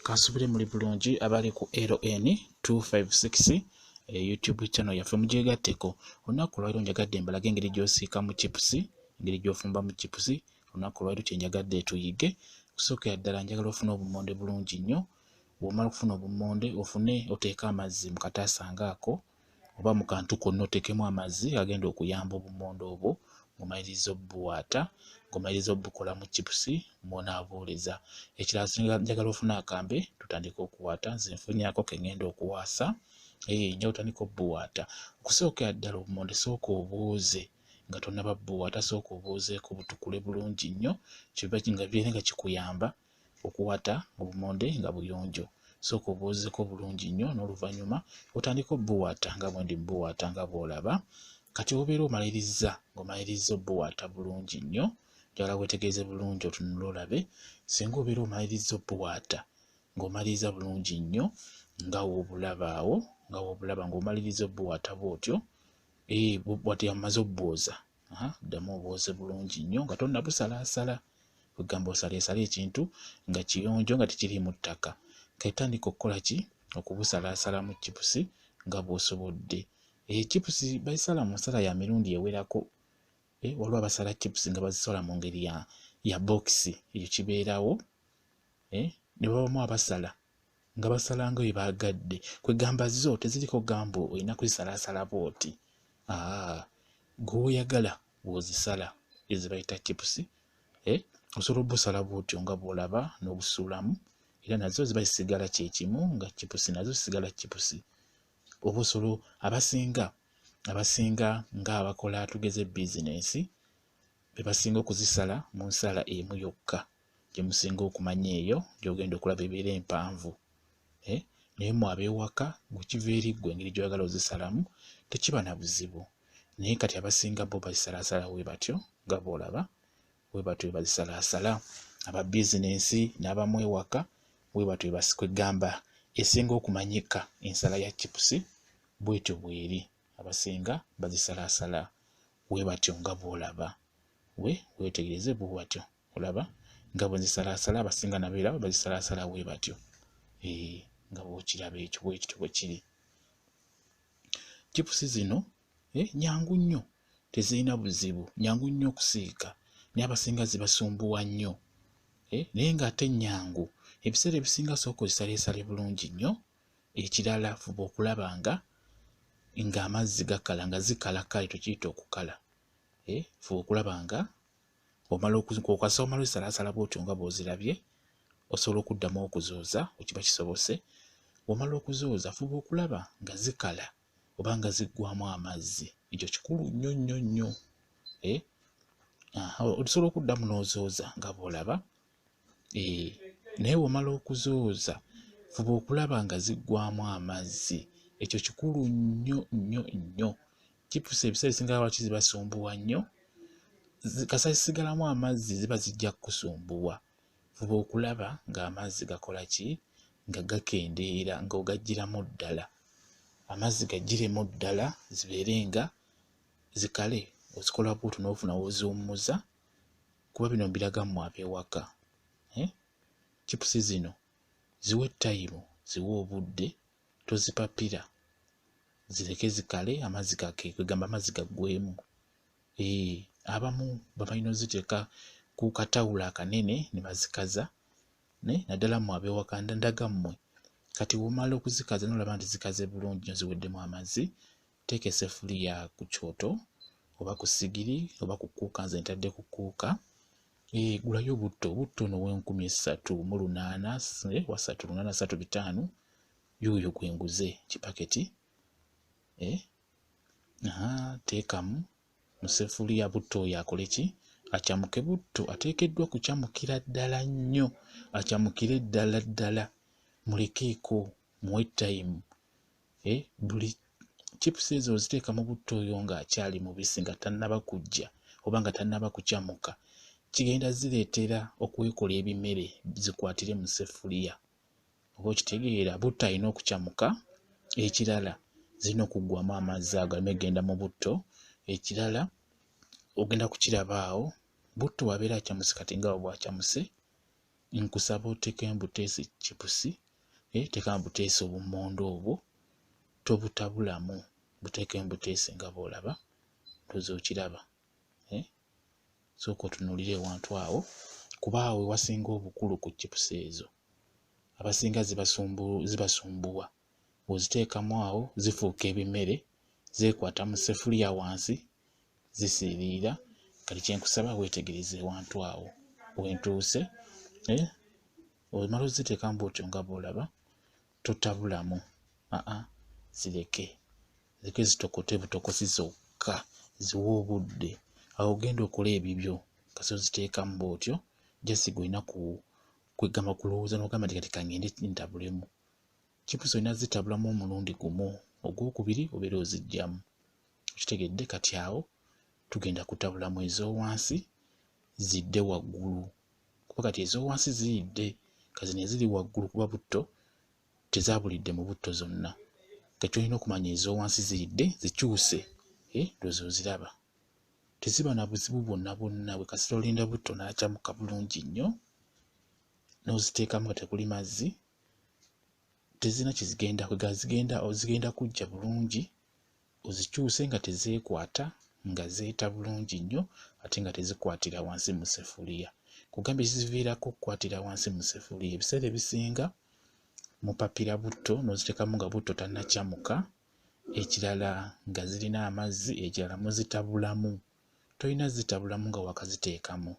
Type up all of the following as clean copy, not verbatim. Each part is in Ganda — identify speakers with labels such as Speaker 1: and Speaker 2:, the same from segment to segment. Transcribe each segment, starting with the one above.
Speaker 1: Kansubire muri bulungi abali ku LN 256 YouTube channel yaffe mujegatteko olunaku lwaliro njagadde mbalage engeri gy'osiika mu chipusi, engeri gy'ofumba mu chipusi. Olunaku lwaliro kyenjagadde tuyige. Okusookera ddala njagala ofune obumonde bulungi nnyo. Bw'omala okufuna obumonde oteeke amazzi mu kataasa ngaako oba mu kantu konna oteekemu amazzi agenda okuyamba obumonde obwo ng'omaliriza obbuwaata, ng'omaliriza obbukola mu chipusi mw'onaabuwuliza. Ekirala njagala ofune akambe tutandike okuwaata. Nze nfunyaako ke ngenda okuwaasa. Njagala otandika obbuwaata. Okusookera ddala obumonde sooka obuuze nga tonnaba bbuwaata, sooka obuuzeeko butukule bulungi nnyo, kibeere nga kikuyamba okuwaata obumonde nga buyonjo. Sooka obuuzeeko bulungi nnyo n'oluvannyuma otandika obbuwaata nga bwe ndi bbuwaata nga bw'olaba. Kati obeera omaliriza ng'omaliriza obbuwaata bulungi nnyo. Njagala weetegereze bulungi otunule olabe. Singa obeera omaliriza obbuwaata ng'omaliriza bulungi nnyo nga woobulaba awo, nga woobulaba ng'omaliriza obbuwaata bw'otyo, bw'ati amaze obbwoza, ddamu obwoze bulungi nnyo nga tonnabusalaasala. Kugamba osaleesala ekintu nga kiyonjo nga tekiriimu ttaka. Kayitandika okukola ki? Okubusalaasala mu chipusi nga bw'osobodde. Chipusi bazisala mu nsala ya mirundi ewerako. Waliwo abasala chipusi nga bazisala mu ngeri ya bokisi, ekyo kibeerawo. Ne babamu abasala nga basala nga bwe baagadde. Kwegamba zo teziriko gamba olina kuzisalaasala bw'oti. Gw'oyagala bw'ozisala ezo bayita chipusi. Osobola obbusala bw'otyo nga bw'olaba n'obusuulamu. Era nazo ziba zisigala kye kimu nga chipusi nazo zisigala chipusi. Oba osobola abasinga ng'abakola tugeze bizinensi be basinga okuzisala mu nsala emu yokka gye musinga okumanya eyo gy'ogenda okulaba ebeera empanvu. Naye mu ab'ewaka gwe kiva eri ggwe engeri gy'oyagala ozisalamu tekiba na buzibu. Naye kati abasinga bo bazisalaasala bwe batyo nga bw'olaba, bwe batyo bwe bazisalaasala. Aba bizinensi n'abamu ewaka bwe batyo kwegamba esinga okumanyika ensala ya chipusi bwetyo bw'eri. Abasinga bazisalaasala bwe batyo nga bw'olaba. Weetegereze bwe batyo olaba nga bwe zisalaasala. Abasinga nabeera bazisalaasala bwe batyo. Nga bw'okiraba ekyo bwekityo bwe kiri. Chipusi zino nyangu nnyo, tezirina buzibu, nyangu nnyo okusiika. Naye abasinga zibasumbuwa nnyo. Naye ng'ate nyangu. Ebiseera ebisinga sooka ozisaleesale bulungi nnyo. Ekirala fuba okulaba ng'amazzi gakala, nga zikala kale tukiyita okukala. Fuba okulaba nga okasa omala ozisalaasala bw'otyo nga bw'ozirabye, osobola okuddamu okuzooza wekiba kisobose. Bw'omala okuzooza fuba okulaba nga zikala oba nga ziggwamu amazzi. Ekyo kikulu nnyo nnyo nnyo. Osobola okuddamu n'ozooza nga bw'olaba. Naye bw'omala okuzooza fuba okulaba nga ziggwamu amazzi. Ekyo kikulu nnyo nnyo nnyo. Chipusi ebiseera ebisinga lwaki zibasumbuwa nnyo? Kasa zisigalamu amazzi ziba zijja kukusumbuwa. Fuba okulaba ng'amazzi gakola ki? Nga gakendeera, ng'ogaggyiramu ddala. Amazzi gaggyiremu ddala zibeere nga zikale. Ozikola bw'otyo n'ofuna w'oziwummuza. Kuba bino mbiraga mmwe ab'ewaka. Chipusi zino ziwe tayimu, ziwe obudde, tozipapira. Zireke zikale amazzi kwegamba amazzi gaggwemu. Abamu babalina oziteeka ku katawulo akanene ne bazikaza. Naddala mmwe ab'ewaka ndaga mmwe. Kati bw'omala okuzikaza n'olaba nti zikaze bulungi nnyo ziweddemu amazzi, teeka essefuliya ku kyoto oba ku ssigiri oba ku kkuuka. Nze ntadde ku kkuuka. Gulayo obutto ono w'N1800 wa 835 yuuyo gwe nguze kipaketi. Teekamu mu ssefuliya butto oyo akole ki? Akyamuke. Butto ateekeddwa kukyamukira ddala nnyo, akyamukire ddala ddala. Mulekeeko, muwe tayimu. Buli chipusi ezo oziteeka mu butto oyo ng'akyali mubisi nga tannaba kujja oba nga tannaba kukyamuka, kigenda zireetera okwekola ebimere zikwatire mu ssefuliya. Oba okitegeera, butto alina okukyamuka. Ekirala zirina okuggwamu amazzi ago galeme genda mu butto. Ekirala ogenda kukiraba awo, butto wabeera akyamuse kati nga bw'akyamuse, nkusaba oteekemu buteesi chipusi, teekamu buteesi obummonde obwo, tobutabulamu, buteekemu buteesi nga bw'olaba, ndoza okiraba. Sooka otunuulire ewantu awo, kuba awo wasinga obukulu ku chipusi ezo. Abasinga zibasumbuwa. Bw'oziteekamu awo zifuuka ebimere, zeekwata mu ssefuliya wansi, zisiiriira. Kati kyenkusaba weetegereze ewantu awo. Wentuuse, omala oziteekamu bw'otyo nga bw'olaba, totabulamu. Zireke zitokote butokosi zokka, ziwe obudde. Awo ogenda okola ebibyo kasi oziteekamu bw'otyo, jasiga olina kwegamba kulowooza n'ogamba nti kati kangende ntabulemu. Chipusi olina zitabulamu omulundi gumu, ogwokubiri obeera oziggyamu. Okitegedde? Kati awo tugenda kutabulamu ez'owansi zidde waggulu, kuba kati ez'owansi ziyidde, kazino eziri waggulu kuba butto tezaabulidde mu butto zonna. Kati olina okumanya ez'owansi ziyidde zikyuse, ndowooza oziraba. Teziba na buzibu bwonna bwonna, bwe kasita olinda butto n'akyamuka bulungi nnyo, n'oziteekamu nga tekuli mazzi, tezirina zigenda kujja bulungi, ozikyuse nga tezeekwata, nga zeeta bulungi nnyo, ate nga tezikwatira wansi mu ssefuliya. Kugambye ziviirako okukwatira wansi mu ssefuliya. Ebiseera ebisinga mupapira butto n'oziteekamu nga butto tannakyamuka, ekirala nga zirina amazzi, ekirala muzitabulamu. Tolina zitabulamu nga wakaziteekamu.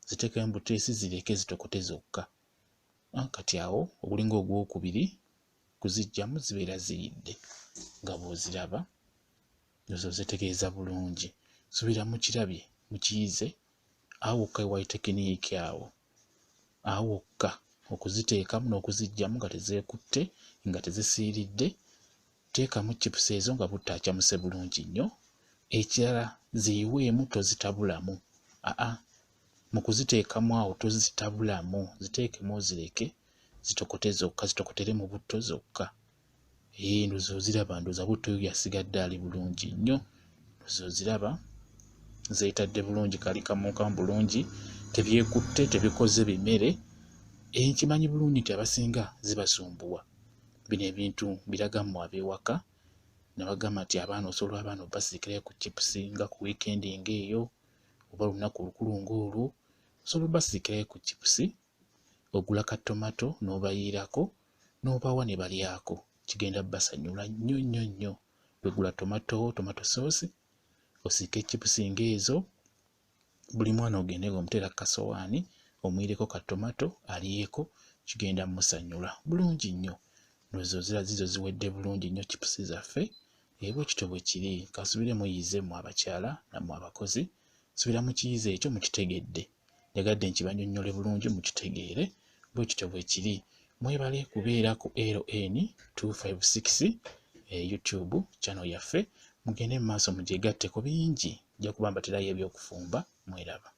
Speaker 1: Ziteekemu buteesi zireke zitokote zokka. Kati awo ogulinga ogwokubiri kuziggyamu zibeera ziyidde nga bw'oziraba, ozitegeeza bulungi. Subira mu kirabye mukiyize, awo wokka ewayi tekiniki awo wokka okuziteekamu n'okuziggyamu nga tezeekutte, nga tezisiiridde. Teekamu chipusi ezo nga butto akyamuse bulungi nnyo. Ekirala ziyiweemu, tozitabulamu. Mu kuziteekamu awo tozitabulamu, ziteekemu ozireke zitokote zokka, zitokotere mu butto zokka. Ndowooza oziraba, ndowooza butto oyo yasigadde ali bulungi nnyo. Ndowooza oziraba, zeetadde bulungi, kali kamu bulungi, tebyekutte, tebikoze bimere. Nkimanyi bulungi nti abasinga zibasumbuwa. Bino ebintu biraga mmwe ab'ewaka, ne bagamba nti osobola abaana obbasiikirayo ku chipusi nga ku wiikendi ng'eyo, oba olunaku olukulu ng'olwo, osobola obbasiikirayo ku chipusi, ogula ka tomato n'obayiirako, n'obawa ne balyako. Kigenda basanyula nnyo nnyo nnyo. Wegula tomato sauce, osiike chipusi ng'ezo, buli mwana ogende ng'omuteera ku kasowaani, omuyireko ka tomato alyeko, kigenda musanyula bulungi nnyo. Ndowooza oziraba zizo ziwedde bulungi nnyo chipusi zaffe. Bwe kityo bwe kiri. Kasubire muyize mu abakyala nammwe abakozi, subira mu kiyize ekyo mukitegedde. Njagadde nkibannyonnyole bulungi mukitegeere. Bwe kityo bwe kiri. Mwebale kubeera ku LN 256 YouTube channel yaffe. Mugende mu maaso mugyegatteko bingi, nja kuba mbaterayo ebyokufumba. Mweraba.